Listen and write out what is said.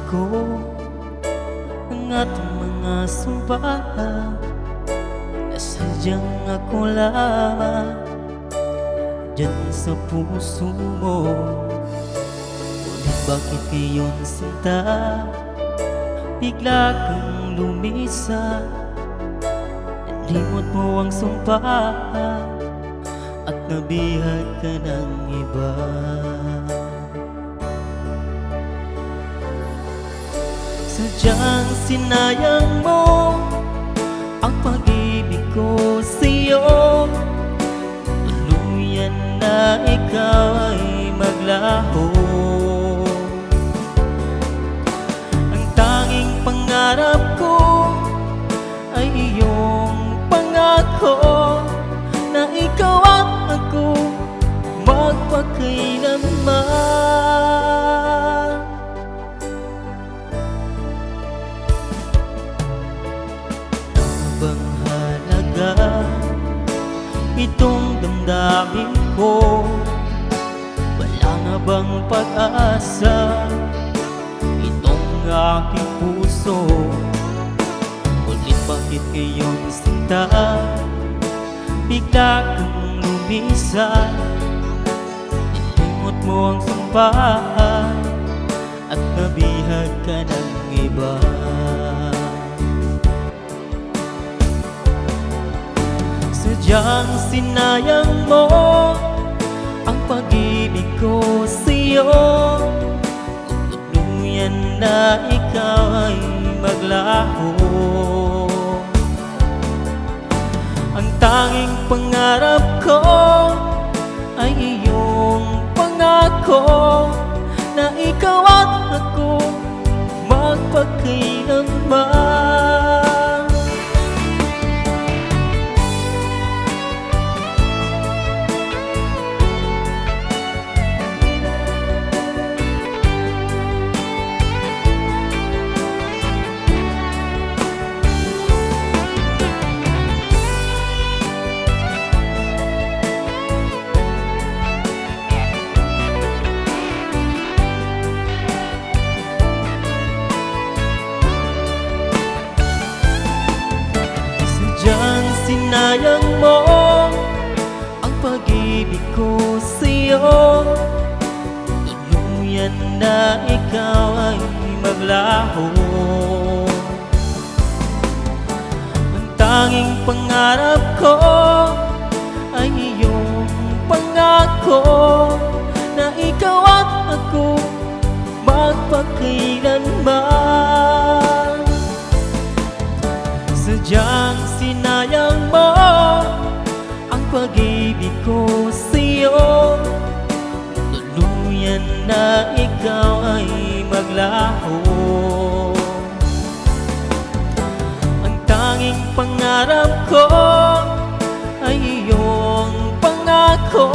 ko ang ating mga sumbahan na sadyang ako lamang dyan sa puso mo. Ngunit bakit ngayon sinta bigla kang lumisan? Nalimot mo ang sumpaan at nabihag ka ng iba. Sadyang sinayang mo ang pag-ibig ko sa'yo. Tuluyan na ikaw ay maglaho. Ang tanging pangarap ko ay iyong pangako na ikaw at ako magpakailanman. Bang halaga itong damdamin ko? Wala na bang pag-asa itong aking puso? Ulit bakit ngayon sinta bigla kang lumisan? Nilimot mo ang sumpaan at nabihag ka ng iba. Sadyang sinayang mo ang pag-ibig ko sa'yo. Kung tuluyan na ikaw ay maglaho. Ang tanging pangarap ko ay iyong pangako na ikaw at ako magpakailanman. Sadyang sinayang mo ang pag-ibig ko sa'yo. Tuluyan na ikaw ay maglaho. Ang tanging pangarap ko ay iyong pangako na ikaw at ako magpakailanman. Sadyang sinayang mo ang pag-ibig ko sa'yo. Tuluyan na ikaw ay maglaho. Ang tanging pangarap ko ay iyong pangako